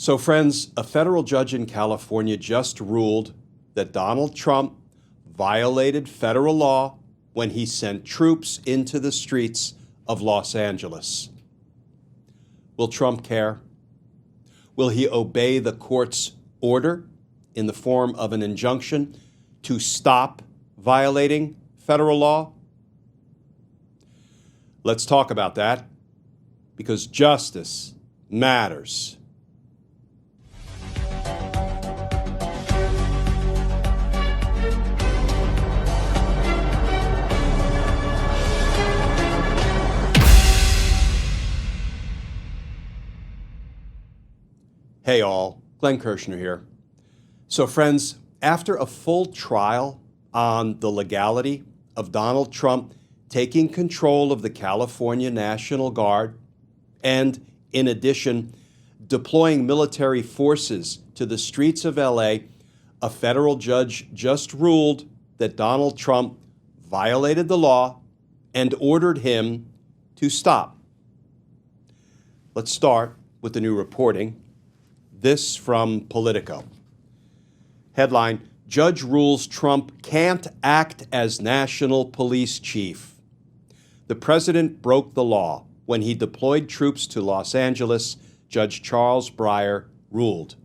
So friends, a federal judge in California just ruled that Donald Trump violated federal law when he sent troops into the streets of Los Angeles. Will Trump care? Will he obey the court's order in the form of an injunction to stop violating federal law? Let's talk about that, because justice matters. Hey all, Glenn Kirshner here. So friends, after a full trial on the legality of Donald Trump taking control of the California National Guard and, in addition, deploying military forces to the streets of LA, a federal judge just ruled that Donald Trump violated the law and ordered him to stop. Let's start with the new reporting. This from Politico. Headline, Judge rules Trump can't act as national police chief. The president broke the law when he deployed troops to Los Angeles, Judge Charles Breyer ruled.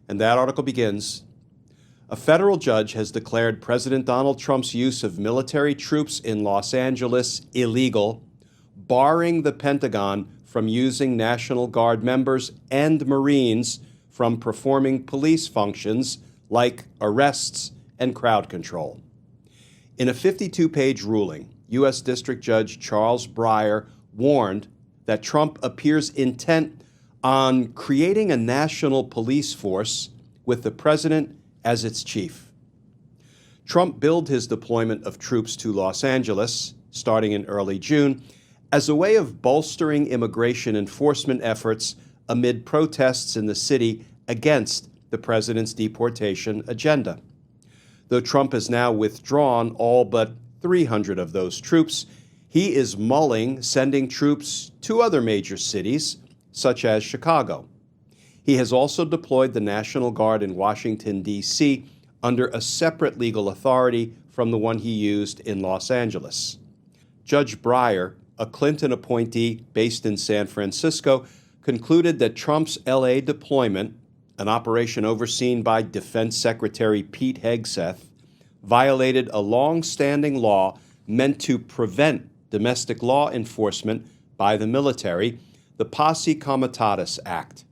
And that article begins, a federal judge has declared President Donald Trump's use of military troops in Los Angeles illegal, barring the Pentagon from using National Guard members and Marines from performing police functions like arrests and crowd control. In a 52-page ruling, U.S. District Judge Charles Breyer warned that Trump appears intent on creating a national police force with the president as its chief. Trump billed his deployment of troops to Los Angeles, starting in early June, as a way of bolstering immigration enforcement efforts amid protests in the city against the president's deportation agenda. Though Trump has now withdrawn all but 300 of those troops, he is mulling sending troops to other major cities, such as Chicago. He has also deployed the National Guard in Washington, D.C., under a separate legal authority from the one he used in Los Angeles. Judge Breyer, a Clinton appointee based in San Francisco, concluded that Trump's L.A. deployment, an operation overseen by Defense Secretary Pete Hegseth, violated a long-standing law meant to prevent domestic law enforcement by the military, the Posse Comitatus Act.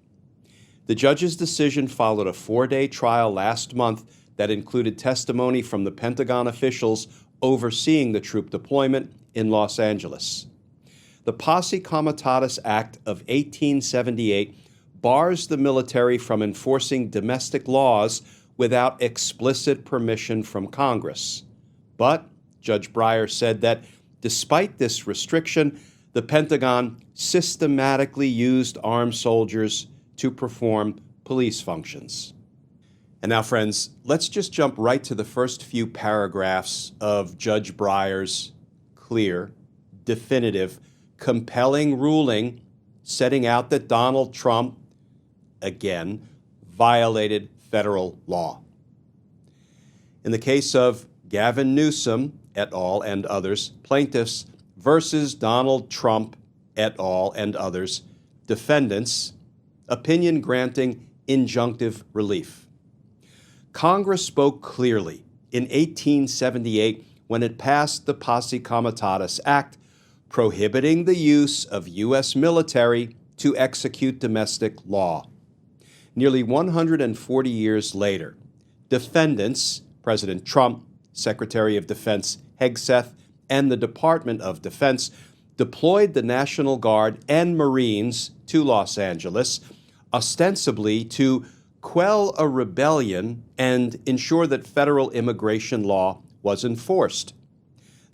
The judge's decision followed a 4-day trial last month that included testimony from the Pentagon officials overseeing the troop deployment in Los Angeles. The Posse Comitatus Act of 1878 bars the military from enforcing domestic laws without explicit permission from Congress. But Judge Breyer said that despite this restriction, the Pentagon systematically used armed soldiers to perform police functions. And now, friends, let's just jump right to the first few paragraphs of Judge Breyer's clear, definitive, compelling ruling setting out that Donald Trump, again, violated federal law. In the case of Gavin Newsom et al. And others, plaintiffs versus Donald Trump et al. And others, defendants, opinion granting injunctive relief. Congress spoke clearly in 1878 when it passed the Posse Comitatus Act, prohibiting the use of U.S. military to execute domestic law. Nearly 140 years later, defendants, President Trump, Secretary of Defense Hegseth, and the Department of Defense deployed the National Guard and Marines to Los Angeles, ostensibly to quell a rebellion and ensure that federal immigration law was enforced.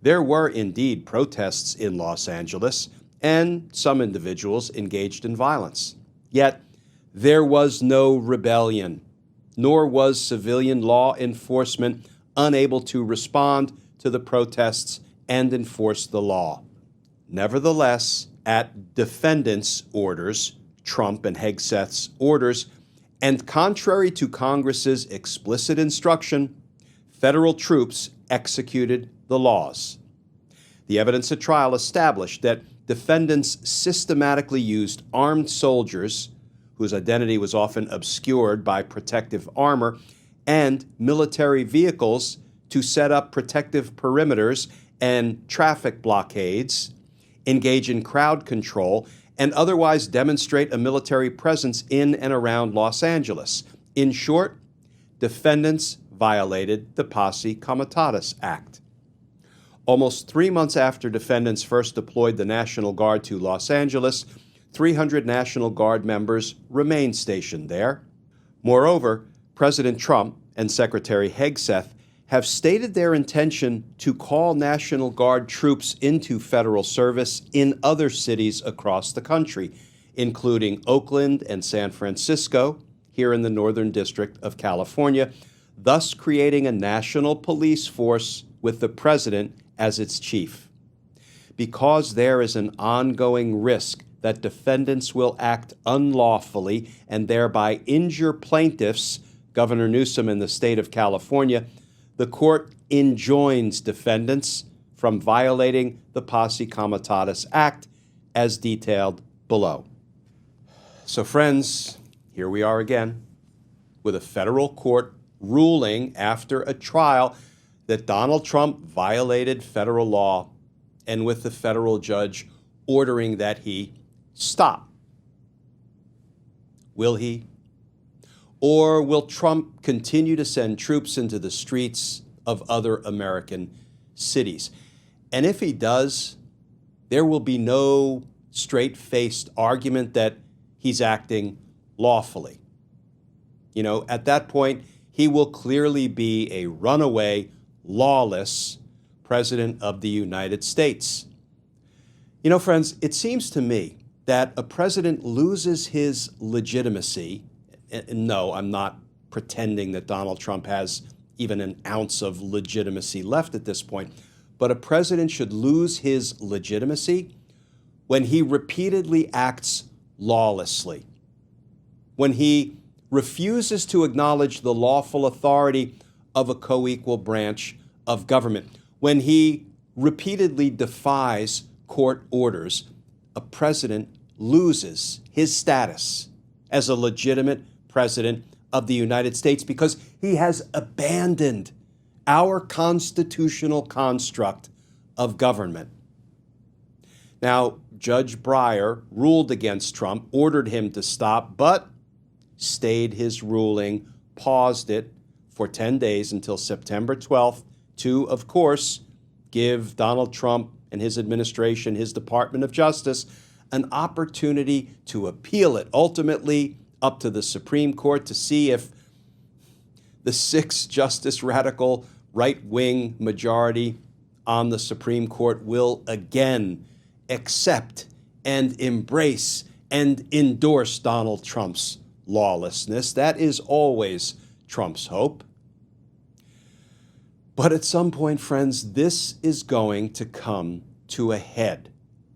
There were indeed protests in Los Angeles, and some individuals engaged in violence. Yet, there was no rebellion, nor was civilian law enforcement unable to respond to the protests and enforce the law. Nevertheless, at defendants' orders, Trump and Hegseth's orders, and contrary to Congress's explicit instruction, federal troops executed the laws. The evidence at trial established that defendants systematically used armed soldiers, whose identity was often obscured by protective armor, and military vehicles to set up protective perimeters and traffic blockades, engage in crowd control, and otherwise demonstrate a military presence in and around Los Angeles. In short, defendants violated the Posse Comitatus Act. Almost 3 months after defendants first deployed the National Guard to Los Angeles, 300 National Guard members remained stationed there. Moreover, President Trump and Secretary Hegseth have stated their intention to call National Guard troops into federal service in other cities across the country, including Oakland and San Francisco, here in the Northern District of California, thus creating a national police force with the president as its chief. Because there is an ongoing risk that defendants will act unlawfully and thereby injure plaintiffs, Governor Newsom in the state of California, the court enjoins defendants from violating the Posse Comitatus Act as detailed below. So friends, here we are again with a federal court ruling after a trial that Donald Trump violated federal law, and with the federal judge ordering that he stop. Will he? Or will Trump continue to send troops into the streets of other American cities? And if he does, there will be no straight-faced argument that he's acting lawfully. You know, at that point, he will clearly be a runaway, lawless president of the United States. You know, friends, it seems to me that a president loses his legitimacy. And no, I'm not pretending that Donald Trump has even an ounce of legitimacy left at this point. But a president should lose his legitimacy when he repeatedly acts lawlessly, when he refuses to acknowledge the lawful authority of a co-equal branch of government, when he repeatedly defies court orders. A president loses his status as a legitimate president of the United States because he has abandoned our constitutional construct of government. Now, Judge Breyer ruled against Trump, ordered him to stop, but stayed his ruling, paused it for 10 days until September 12th to, of course, give Donald Trump and his administration, his Department of Justice, an opportunity to appeal it, ultimately up to the Supreme Court to see if the 6-justice radical right-wing majority on the Supreme Court will again accept and embrace and endorse Donald Trump's lawlessness. That is always Trump's hope. But at some point, friends, this is going to come to a head,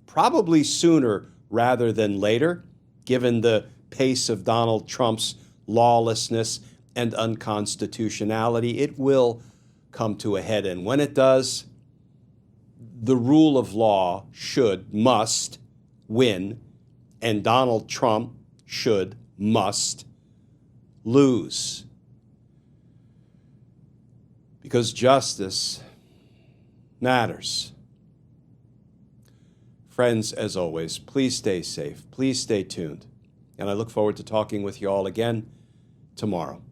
probably sooner rather than later, given the pace of Donald Trump's lawlessness and unconstitutionality. It will come to a head, and when it does, the rule of law must win, and Donald Trump must lose. Because justice matters. Friends, as always, please stay safe. Please stay tuned. And I look forward to talking with you all again tomorrow.